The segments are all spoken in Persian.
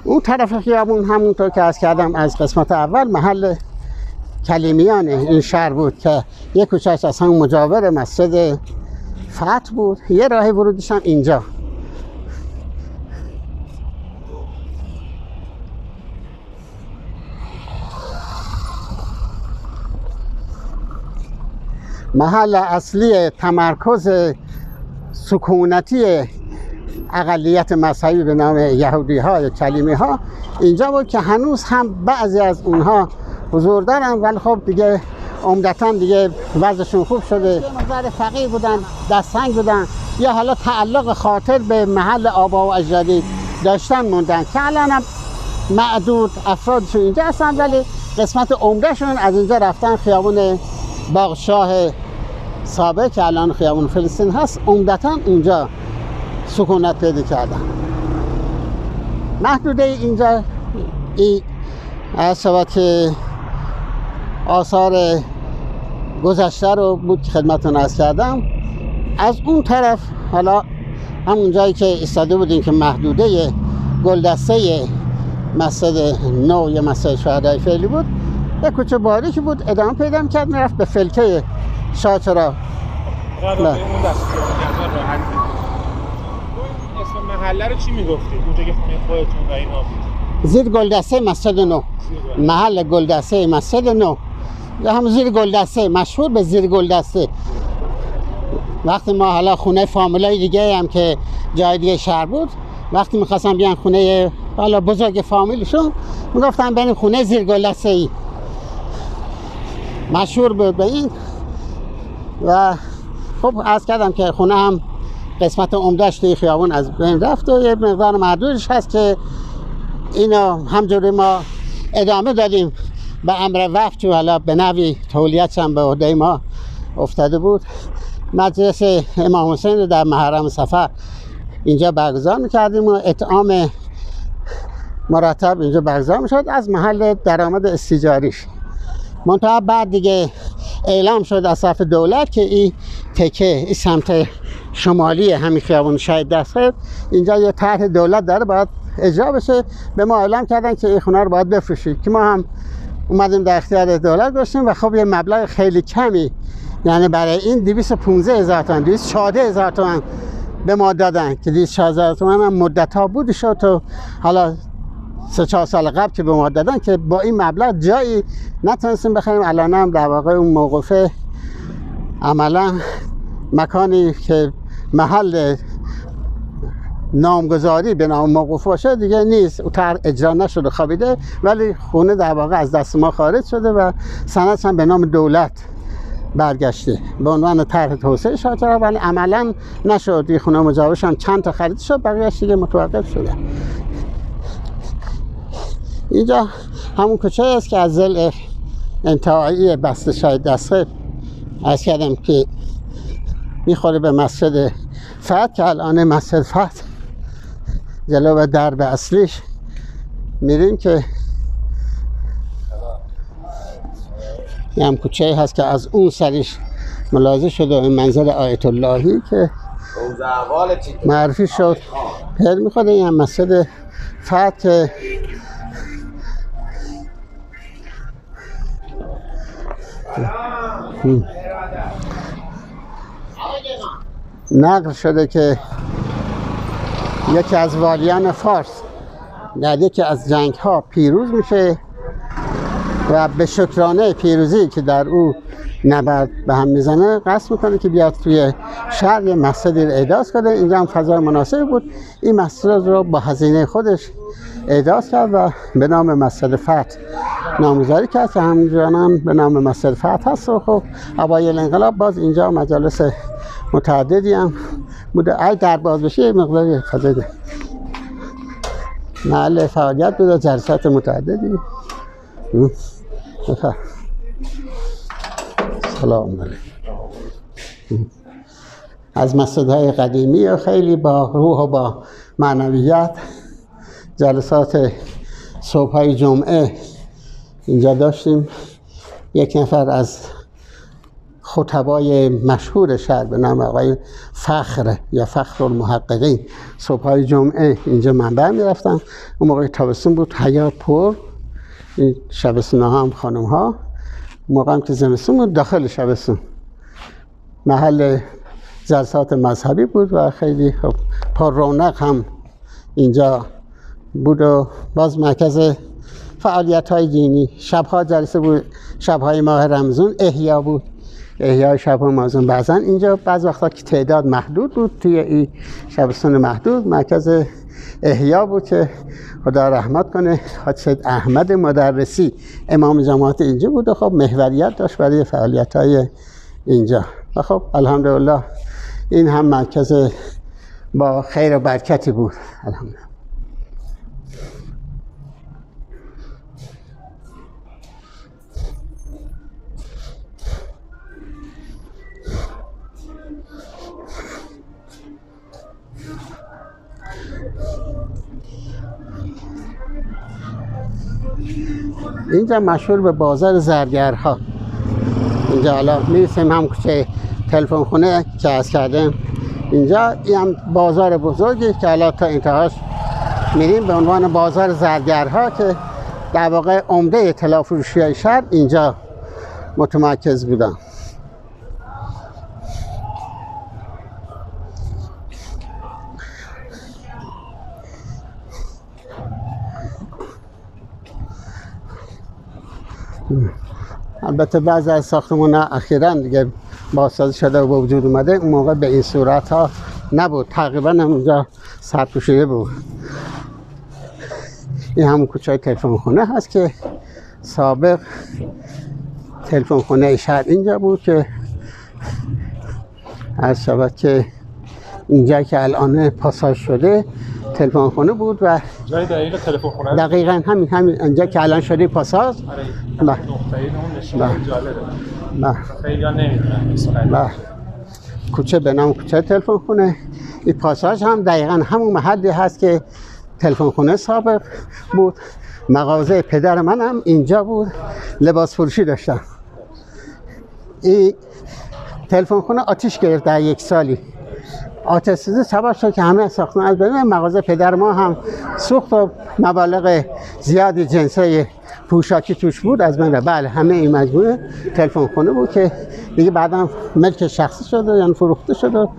اون طرف خیابون همونطور که عرض کردم از قسمت اول محل کلیمیان این شهر بود که یک کوچه‌اش از همون مجاور مسجد فتح بود. یه راه ورودیش هم اینجا. محل اصلی تمرکز سکونتی اقلیت مذهبی به نام یهودی ها یا کلیمی ها اینجا بود که هنوز هم بعضی از اونها حضور دارن، ولی خب دیگه عمدتاً دیگه وضعشون خوب شده. مقدار فقیر بودن، دستنگ بودن، یا حالا تعلق خاطر به محل آبا و اجدادی داشتن موندن که الان هم معدود افرادشون اینجا هستن، ولی قسمت عمدهشون از اینجا رفتن خیابون باغشاه سابق که الان خیابون فلسطین هست، عمدتاً اونجا سکونت پیدا کردن. محدوده اینجا این از شبت که آثار گذشته رو بود که خدمتتون عرض کردم. از اون طرف حالا همون جایی که ایستاده بودیم که محدوده گلدسته مسجد نو یا مسجد شهدای فعلی بود، یک کوچه باریکی بود ادامه پیدا می‌کرد میرفت به فلکه شاچرا. اسم محله رو چی میگفتید؟ اونجا که خونه خودتون و اینا بود؟ زیر گلدسته مسجد نو. محل گلدسته مسجد نو یا هم زیر گلدسته، مشهور به زیر گلدسته. وقتی ما حالا خونه فامیلای دیگه هم که جای دیگه شهر بود، وقتی میخواستن بیان خونه حالا بزرگ فامیلشون میگفتن بریم خونه زیر گلدسته ای. مشهور بود به این. و خب عرض کردم که خونه هم قسمت عمده‌اش توی خیابون از بین رفت و یه مقدار محدودش هست که اینو همجوری ما ادامه دادیم به امر وقت و حالا به نوی تولیتش هم به عهده ما افتاده بود. مجلس امام حسین در محرم صفر اینجا برگزار میکردیم و اطعام مرتب اینجا برگزار میشد از محل درآمد استیجاریش. منتها بعد دیگه اعلام شد از طرف دولت که این تکه این سمت شمالی همین خیابون شهید دستخیل اینجا یه طرح دولت داره باید اجرا بشه. به ما اعلام کردن که این خونه رو باید بفروشید که ما هم اومدیم در اختیار دولت گذاشتیم و خب یه مبلغ خیلی کمی، یعنی برای این 215,000 تومان 214,000 تومان به ما دادن که 214,000 تومان هم مدت ها بود شد و حالا 3-4 سال قبل که به ما دادن که با این مبلغ جایی نتونستیم بخریم. الان هم در واقع اون موقفه عملا مکانی که محل نامگذاری به نام موقوف باشه دیگه نیست، او طرح اجرا نشده خوابیده، ولی خونه در واقع از دست ما خارج شده و سندش هم به نام دولت برگشته به عنوان طرح توسعه شاچرا، ولی عملا نشد. این خونه مجاورش هم چند تا خرید شد، بقیه‌اش دیگه متوقف شده. اینجا همون کوچه است که از ضلع انتهایی بسته شهید دستخیل عرض کردم که میخوره به مسجد فتح که الان مسجد فتح جلو و درب اصلیش میریم که یه هم کوچه هست که از اون سریش ملاحظه شده این منزل آیت اللهی که معرفی شد پیر میخوره. این هم مسجد فتح که نقل شده که یکی از والیان فارس در یکی از جنگ ها پیروز میشه و به شکرانه پیروزی که در او نبرد به هم میزنه قصد میکنه که بیاد توی شهر یه مسجدی رو احداث کنه. اینجا هم فضای مناسب بود، این مسجد رو با هزینه خودش احداث کرد و به نام مسجد فتح نامگذاری کرد که همچنان به نام مسجد فتح هست. و خب اوایل انقلاب باز اینجا مجالس متعددی هم بوده. ای در باز بشه مقداری فضای محل فعالیت بوده، جلسات متعددی. سلام علیکم. از مسجدهای قدیمی و خیلی با روح و با معنویت جلسات صبحهای جمعه اینجا داشتیم. یک نفر از خطبای مشهور شهر به نام آقای فخر یا فخر المحققین صبحهای جمعه اینجا منبع میرفتم. اون موقع تابستون بود، حیاط پر، این شبستون ها هم خانم ها. اون موقع هم که زمستون بود، داخل شبستون محل جلسات مذهبی بود و خیلی پر رونق هم اینجا بود و باز مرکز فعالیت های دینی. شبها جلسه بود، شبهای ماه رمضان احیا بود، احیای شب رمضان. بعضا اینجا بعض وقتا که تعداد محدود بود، توی این شبستان محدود مرکز احیا بود که خدا رحمت کنه حاج سید احمد مدرسی امام جماعت اینجا بود و خب محوریت داشت برای فعالیت های اینجا. و خب الحمدلله این هم مرکز با خیر و برکتی بود الحمدلله. اینجا مشهور به بازار زرگرها. اینجا حالا میرسیم هم کوچه تلفن خونه که عرض کردم. اینجا این هم بازار بزرگی که حالا تا انتهاش میریم به عنوان بازار زرگرها که در واقع عمده اطلاع فروشی های شهر اینجا متمرکز بودن. البته بعضی از ساختمان‌ها اخیراً دیگه بازسازی شده و به وجود اومده، اون موقع به این صورت ها نبود، تقریباً اونجا سرپوشیده بود. این همون کوچه تلفن خونه هست که سابق تلفن خونه شهر اینجا بود که عرض شود که اینجا که الان پاساژ شده تلفن خونه بود و جای دقیق تلفن خونه دقیقاً همین اینجا که الان شده پاساژ. نقطه اون نشون جالبه. خیلی‌ها نمی‌دونن. کوچه به نام کوچه تلفن خونه. این پاساژ هم دقیقاً همون محلی هست که تلفن خونه سابق بود. مغازه پدر من هم اینجا بود، لباس فروشی داشتم. این تلفن خونه آتش گرفت در یک سالی. آتش سوزی سبب شد که همه ساختمان از بین. مغازه پدر ما هم سوخت و مبالغ زیادی جنسای پوشاکی توش بود از بین رفت. بله همه این مجموعه تلفن خونه بود که دیگه بعدم ملک شخصی شد یعنی فروخته شد و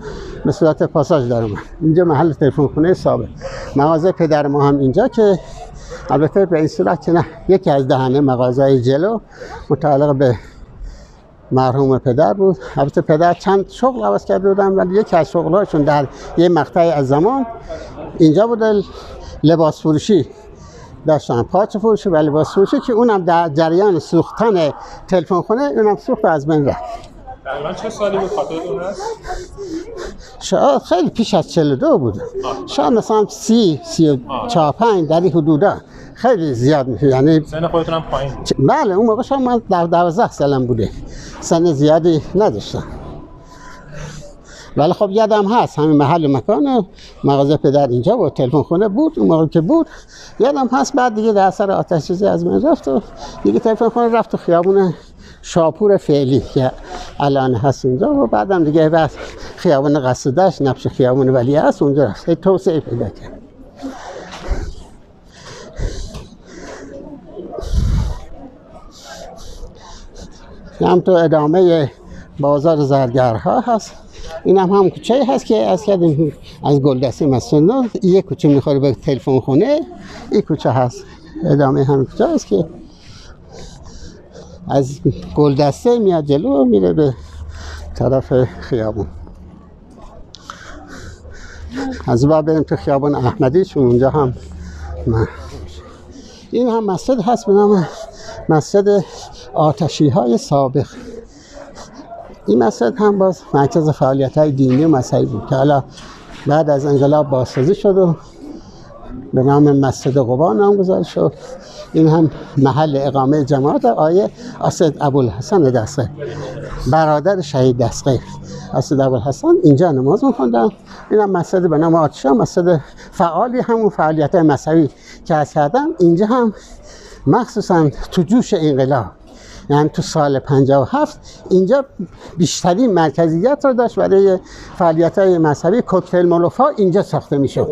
به صورت پاساژ در اومد. اینجا محل تلفن خونه سابق. مغازه پدر ما هم اینجا که البته به این صورت که نه، یکی از دهنه مغازه جلو متعلق به مرحوم پدر بود. البته پدر چند شغل عوض کرده بودن ولی یکی از شغل‌هاشون در یه مقطعی از زمان اینجا بود، لباس فروشی داشتن، پارچه فروشی و لباس فروشی که اونم در جریان سوختن تلفن خونه اونم سوخت و از بین رفت. تقریبا چه سالی بود خاطرتون هست؟ شاید خیلی پیش از 42 بود. شاید مثلا 34 5 در این حدودا. خیلی زیاد میشه، یعنی سن خودتون هم پایین بود. بله اون موقع شاید من 12 سالم بوده، سن زیادی نداشتم. ولی خب یادم هست همین محل مکان مغازه پدر اینجا بود، تلفن خونه بود اون موقع که بود یادم هست. بعد دیگه در اثر آتش سوزی از من رفت و دیگه تلفن خونه رفت تو خیابون شاپور فعلی که الان هست اینجا و بعدم دیگه بعد خیابون قصدش نبش خیابون ولی هست اونجا رفت توسعه پیدا کرد. هم تو ادامه بازار زرگرها هست. این هم کوچه هست که از کردیم از گلدسته مسجد یک کوچه میخوره به تلفن خونه. این کوچه هست ادامه همین کوچه هست که از گلدسته میاد جلو و میره به طرف خیابون. از بعد بریم تو خیابون احمدی چون اونجا هم این هم مسجد هست به نام مسجد آتشی های سابق. این مسجد هم باز مرکز فعالیت های دینی و مذهبی بود که حالا بعد از انقلاب بازسازی شد و به نام مسجد قبا نامگذاری شد. این هم محل اقامه جماعت آیه اسد ابوالحسن دستقی، برادر شهید دستقی اسد ابوالحسن اینجا نماز می‌خوندن. این هم مسجد به نام آتشی، مسجد فعالی همون فعالیت های مذهبی که از کردم. اینجا هم مخصوصا تو جوش انقلاب یعنی تو سال 57 اینجا بیشترین مرکزیت رو داشت برای فعالیت‌های مذهبی. کوکتل مولوتوف اینجا ساخته میشد.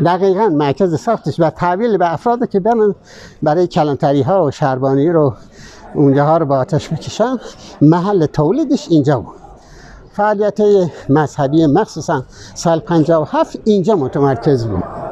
دقیقاً مرکز ساختش و تحویل به افرادی که برن برای کلانتری‌ها و شربانی رو اونجاها رو با آتش بکشن، محل تولیدش اینجا بود. فعالیت‌های مذهبی مخصوصا سال 57 اینجا متمرکز بود.